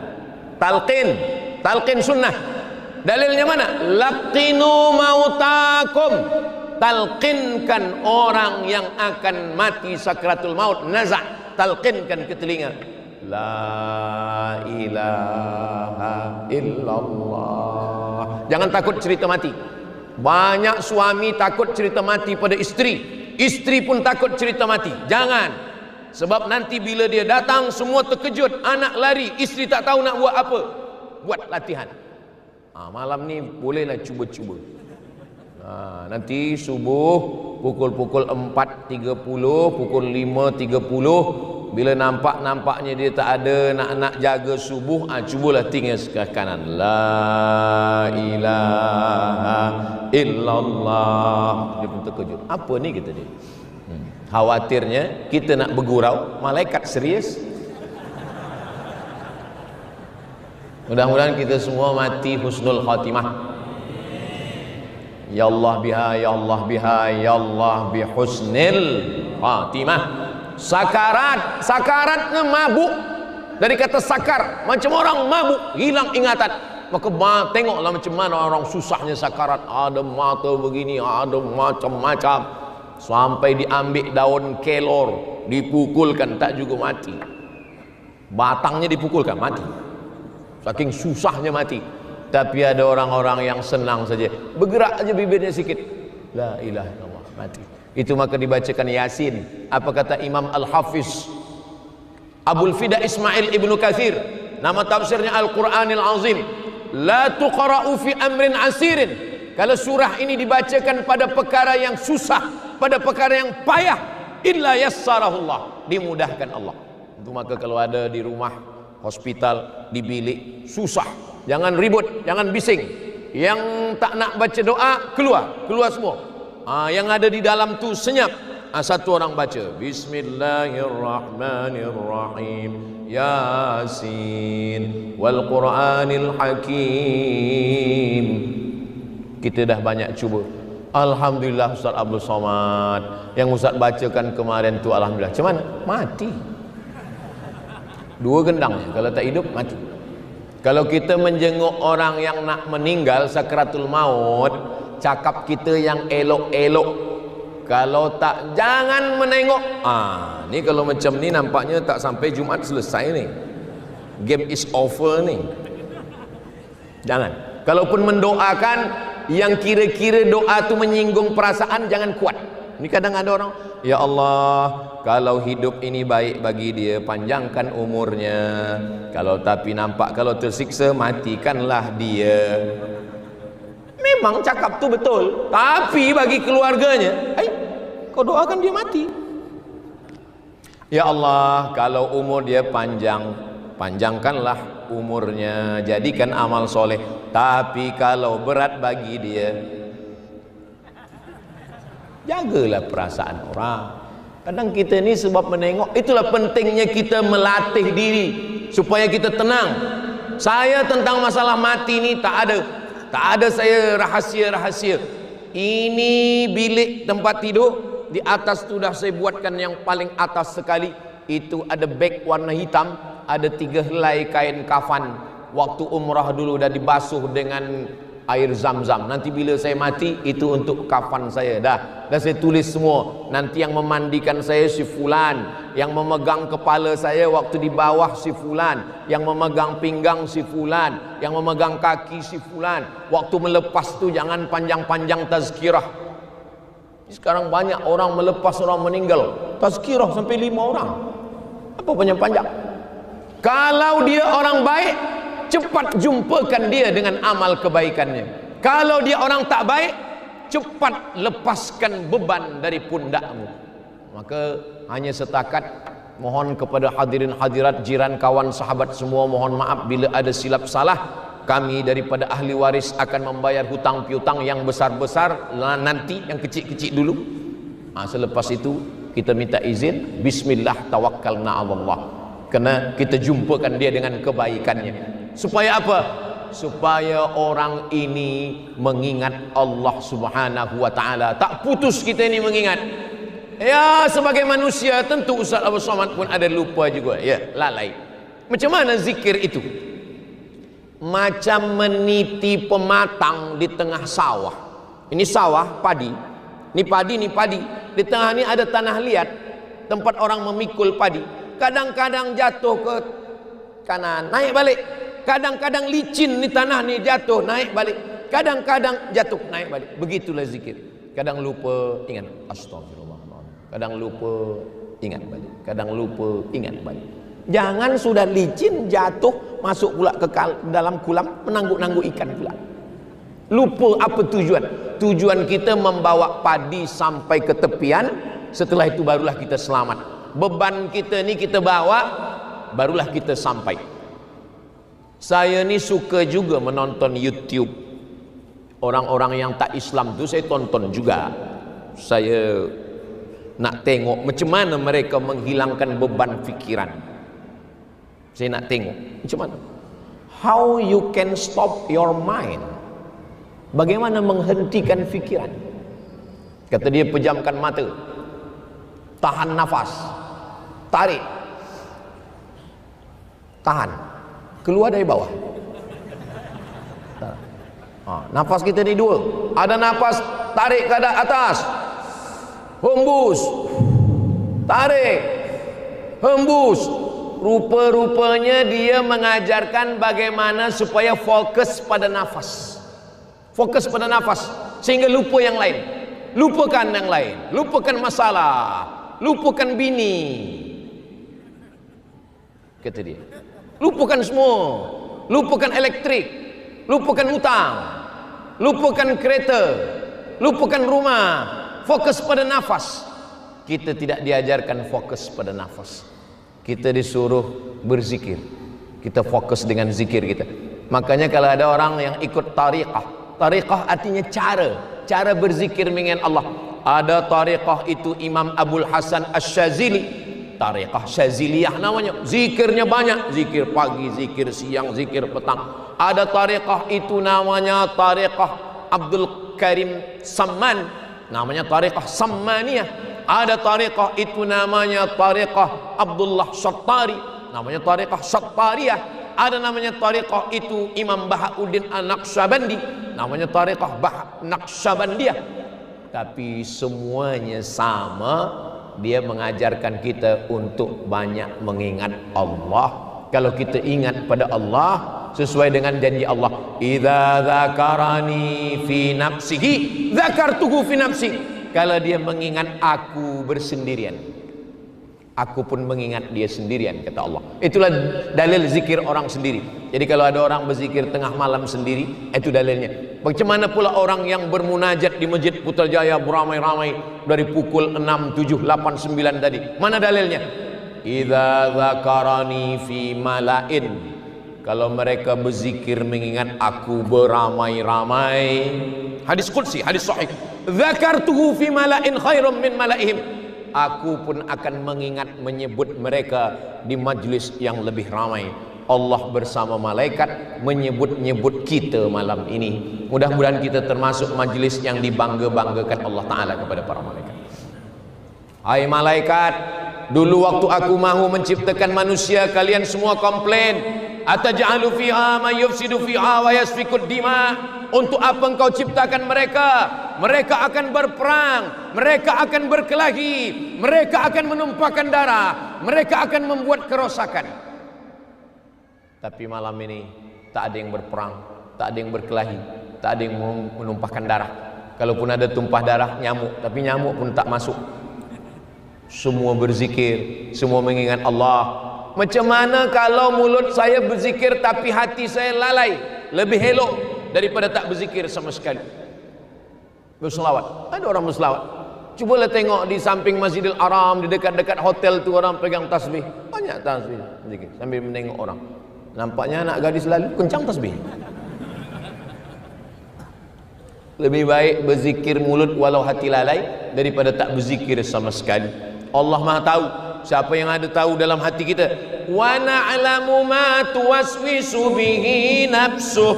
Talqin sunnah. Dalilnya mana? Laqinu mautakum, talqinkan orang yang akan mati sakratul maut, nazak, talqinkan ke telinga. La ilaha illallah. Jangan takut cerita mati. Banyak suami takut cerita mati pada isteri, isteri pun takut cerita mati. Jangan, sebab nanti bila dia datang semua terkejut, anak lari, isteri tak tahu nak buat apa. Buat latihan. Malam ni bolehlah cuba-cuba. Nanti subuh pukul 4.30, pukul 5.30, bila nampaknya dia tak ada nak jaga subuh, cubalah tinggal ke kanan. La ilaha illallah. Dia pun terkejut. Apa ni, kata dia. Khawatirnya kita nak bergurau, malaikat serius. Mudah-mudahan kita semua mati husnul khatimah. Ya Allah biha, ya Allah biha, ya Allah bi husnil khatimah. Sakaratnya mabuk. Dari kata sakar, macam orang mabuk, hilang ingatan. Maka tengoklah macam mana orang susahnya sakarat. Ada mata begini, ada macam-macam. Sampai diambil daun kelor, dipukulkan, tak juga mati. Batangnya dipukulkan, mati. Saking susahnya mati. Tapi ada orang-orang yang senang saja, bergerak aja bibirnya sikit, la ilaha illallah, mati. Itu maka dibacakan Yasin. Apa kata Imam Al-Hafiz Abul Fida Ismail Ibnu Katsir, nama tafsirnya Al-Quranil Azim, la tuqra'u fi amrin asirin. Kalau surah ini dibacakan pada perkara yang susah, pada perkara yang payah, illa yassarahullah, dimudahkan Allah. Itu maka kalau ada di rumah, hospital, di bilik, susah, jangan ribut, jangan bising. Yang tak nak baca doa, keluar semua. Yang ada di dalam tu senyap. Satu orang baca Bismillahirrahmanirrahim, Yasin wal Qur'anil Hakim. Kita dah banyak cuba. Alhamdulillah Ustaz Abdul Somad, yang Ustaz bacakan kemarin tu alhamdulillah. Cuman mati. Dua gendang, kalau tak hidup mati. Kalau kita menjenguk orang yang nak meninggal sakratul maut, cakap kita yang elok-elok. Kalau tak, jangan menengok. Ni kalau macam ni nampaknya tak sampai Jumaat selesai ni. Game is over ni. Jangan. Kalaupun mendoakan yang kira-kira doa tu menyinggung perasaan, jangan kuat. Ini kadang ada orang, ya Allah, kalau hidup ini baik bagi dia, panjangkan umurnya. Kalau tapi nampak kalau tersiksa, matikanlah dia. Memang cakap tu betul, tapi bagi keluarganya, kau doakan dia mati. Ya Allah, kalau umur dia panjang, panjangkanlah umurnya, jadikan amal soleh. Tapi kalau berat bagi dia, jagalah perasaan orang. Kadang kita ni sebab menengok, itulah pentingnya kita melatih diri supaya kita tenang. Saya tentang masalah mati ni tak ada saya rahasia-rahasia. Ini bilik tempat tidur, di atas tu dah saya buatkan yang paling atas sekali. Itu ada beg warna hitam, ada 3 helai kain kafan. Waktu umrah dulu dah dibasuh dengan air zam-zam. Nanti bila saya mati, itu untuk kafan saya. Dah saya tulis semua. Nanti yang memandikan saya si fulan, yang memegang kepala saya waktu di bawah si fulan, yang memegang pinggang si fulan, yang memegang kaki si fulan. Waktu melepas tu jangan panjang-panjang tazkirah. Sekarang banyak orang melepas orang meninggal, tazkirah sampai 5 orang. Apa panjang-panjang? Kalau dia orang baik, cepat jumpakan dia dengan amal kebaikannya. Kalau dia orang tak baik, cepat lepaskan beban dari pundakmu. Maka hanya setakat mohon kepada hadirin hadirat, jiran, kawan, sahabat semua, mohon maaf bila ada silap salah. Kami daripada ahli waris akan membayar hutang piutang yang besar-besar nanti, yang kecil-kecil dulu. Selepas itu kita minta izin, bismillah tawakkalna 'ala Allah. Kena kita jumpakan dia dengan kebaikannya. Supaya apa? Supaya orang ini mengingat Allah Subhanahu wa taala. Tak putus kita ini mengingat. Ya, sebagai manusia tentu Ustaz Abdul Somad pun ada lupa juga, ya, lalai. Macam mana zikir itu? Macam meniti pematang di tengah sawah. Ini sawah padi. Ini padi. Di tengah ini ada tanah liat, tempat orang memikul padi. Kadang-kadang jatuh ke kanan, naik balik. Kadang-kadang licin di tanah ni, jatuh, naik balik. Kadang-kadang jatuh, naik balik. Begitulah zikir. Kadang lupa, ingat astagfirullah. Kadang lupa, ingat balik. Kadang lupa, ingat balik. Jangan sudah licin, jatuh, masuk pula ke dalam kolam, menangguk-nangguk ikan pula. Lupa apa tujuan. Tujuan kita membawa padi sampai ke tepian. Setelah itu barulah kita selamat. Beban kita ni kita bawa, barulah kita sampai. Saya ni suka juga menonton YouTube. Orang-orang yang tak Islam tu saya tonton juga. Saya nak tengok macam mana mereka menghilangkan beban fikiran. Saya nak tengok macam mana, how you can stop your mind. Bagaimana menghentikan fikiran. Kata dia, pejamkan mata, tahan nafas, tarik, tahan, keluar dari bawah. Nafas kita ni 2. Ada nafas tarik ke atas, hembus, tarik, hembus. Rupa-rupanya dia mengajarkan bagaimana supaya fokus pada nafas. Fokus pada nafas sehingga lupa yang lain. Lupakan yang lain, lupakan masalah, lupakan bini. Kata dia, lupakan semua. Lupakan elektrik, lupakan hutang, lupakan kereta, lupakan rumah. Fokus pada nafas. Kita tidak diajarkan fokus pada nafas. Kita disuruh berzikir. Kita fokus dengan zikir kita. Makanya kalau ada orang yang ikut tariqah, tariqah artinya cara berzikir mengingat Allah. Ada tariqah itu Imam Abul Hasan Asy-Syadzili, tariqah Syadziliyah namanya. Zikirnya banyak, zikir pagi, zikir siang, zikir petang. Ada tariqah itu namanya tariqah Abdul Karim Samman, namanya tariqah Sammaniyah. Ada tariqah itu namanya tariqah Abdullah Syattari, namanya tariqah Syattariyah. Ada namanya tariqah itu Imam Bahauddin An-Naqsyabandi, namanya tariqah Naqsyabandiyah. Tapi semuanya sama, dia mengajarkan kita untuk banyak mengingat Allah. Kalau kita ingat pada Allah sesuai dengan janji Allah, idza dzakarani fi nafsihi dzakartuhu fi nafsi. Kalau dia mengingat aku bersendirian, aku pun mengingat dia sendirian, kata Allah. Itulah dalil zikir orang sendiri. Jadi kalau ada orang berzikir tengah malam sendiri, itu dalilnya. Bagaimana pula orang yang bermunajat di Masjid Putrajaya beramai-ramai dari pukul 6, 7, 8, 9 tadi? Mana dalilnya? Idza dzakarani fi malain. Kalau mereka berzikir mengingat aku beramai-ramai, hadis qudsi, hadis sahih, dzakartuhu fi malain khairum min malaihim. Aku pun akan mengingat menyebut mereka di majlis yang lebih ramai. Allah bersama malaikat menyebut-nyebut kita malam ini. Mudah-mudahan kita termasuk majlis yang dibangga-banggakan Allah Ta'ala kepada para malaikat. Hai malaikat, dulu waktu aku mahu menciptakan manusia, kalian semua komplain, ataj'alu fiha man yufsidu fiha wa yasfikud dima. Untuk apa engkau ciptakan mereka? Mereka akan berperang, mereka akan berkelahi, mereka akan menumpahkan darah, mereka akan membuat kerosakan. Tapi malam ini tak ada yang berperang, tak ada yang berkelahi, tak ada yang menumpahkan darah. Kalaupun ada tumpah darah, nyamuk, tapi nyamuk pun tak masuk. Semua berzikir, semua mengingat Allah. Macam mana kalau mulut saya berzikir tapi hati saya lalai? Lebih elok daripada tak berzikir sama sekali. Berselawat, ada orang berselawat. Cubalah tengok di samping Masjidil Haram, di dekat-dekat hotel tu orang pegang tasbih, banyak tasbih berzikir sambil menengok orang. Nampaknya anak gadis lalu kencang tasbih. Lebih baik berzikir mulut walau hati lalai daripada tak berzikir sama sekali. Allah Maha tahu siapa yang ada tahu dalam hati kita. Wa na'lamu ma tuwaswisu bihi nafsuh.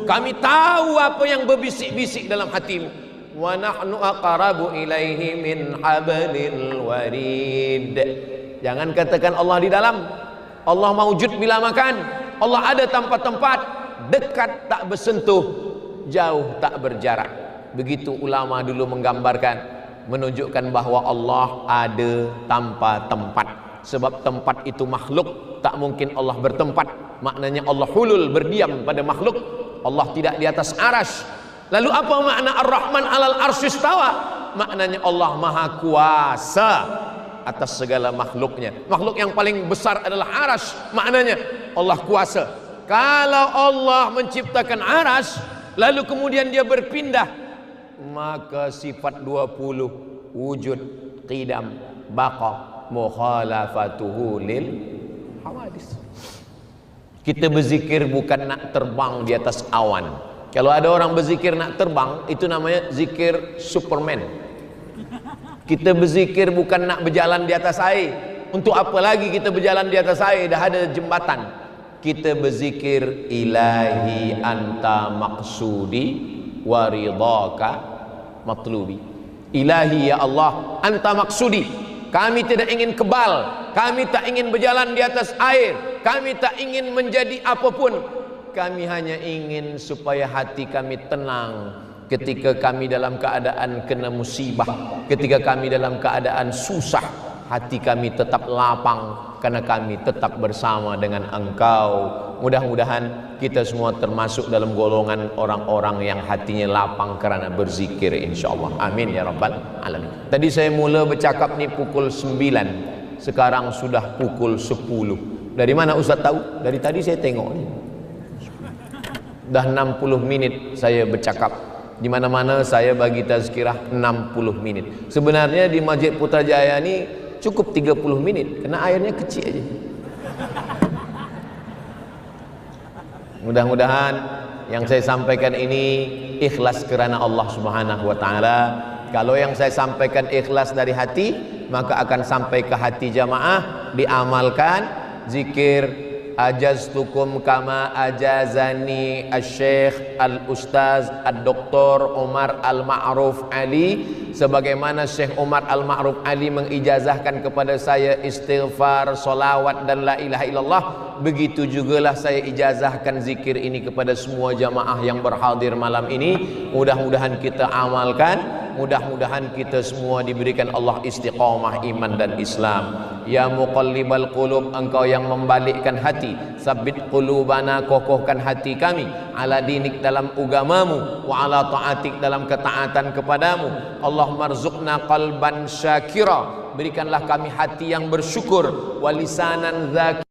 Kami tahu apa yang berbisik-bisik dalam hatimu. Wa nahnu aqrabu ilaihi min hablil warid. Jangan katakan Allah di dalam. Allah mawujud bila makan. Allah ada tanpa tempat, dekat tak bersentuh, jauh tak berjarak. Begitu ulama dulu menggambarkan, menunjukkan bahwa Allah ada tanpa tempat. Sebab tempat itu makhluk, tak mungkin Allah bertempat. Maknanya Allah hulul, berdiam pada makhluk. Allah tidak di atas arash. Lalu apa makna Ar-Rahman alal arsy istawa? Maknanya Allah maha kuasa atas segala makhluknya. Makhluk yang paling besar adalah arash. Maknanya Allah kuasa. Kalau Allah menciptakan arash, lalu kemudian dia berpindah, maka sifat 20 wujud, qidam, baqa, mukhalafatuhu lil hawadis. Kita berzikir bukan nak terbang di atas awan. Kalau ada orang berzikir nak terbang, itu namanya zikir Superman. Kita berzikir bukan nak berjalan di atas air. Untuk apa lagi kita berjalan di atas air? Dah ada jembatan. Kita berzikir ilahi anta maqsudi wa ridhaka matlubi. Ilahi ya Allah, anta maksudi. Kami tidak ingin kebal, kami tak ingin berjalan di atas air, kami tak ingin menjadi apapun. Kami hanya ingin supaya hati kami tenang ketika kami dalam keadaan kena musibah, ketika kami dalam keadaan susah, hati kami tetap lapang karena kami tetap bersama dengan Engkau. Mudah-mudahan kita semua termasuk dalam golongan orang-orang yang hatinya lapang karena berzikir, insyaallah. Amin ya rabbal alamin. Tadi saya mula bercakap ni pukul 9, sekarang sudah pukul 10. Dari mana Ustaz tahu? Dari tadi saya tengok ni, dah 60 minit saya bercakap. Di mana-mana saya bagi tazkirah 60 minit. Sebenarnya di Masjid Putrajaya ni cukup 30 minit kerana airnya kecil aja. Mudah-mudahan yang saya sampaikan ini ikhlas kerana Allah Subhanahu wa taala. Kalau yang saya sampaikan ikhlas dari hati, maka akan sampai ke hati jamaah, diamalkan. Zikir ajaztukum kama ajazani asy-syekh al-ustaz ad-doktor Umar Al-Ma'ruf Ali, sebagaimana Syekh Umar Al-Ma'ruf Ali mengijazahkan kepada saya istighfar, solawat dan la ilaha illallah, begitu jugalah saya ijazahkan zikir ini kepada semua jamaah yang berhadir malam ini. Mudah-mudahan kita amalkan, mudah-mudahan kita semua diberikan Allah istiqamah iman dan Islam. Ya muqallibal qulub, engkau yang membalikkan hati, sabbit qulubana, kokohkan hati kami, ala dinik, dalam agamamu, wa ala ta'atik, dalam ketaatan kepadamu. Allahumma rzuqna qalban syakira, berikanlah kami hati yang bersyukur, wa lisanan dzakir,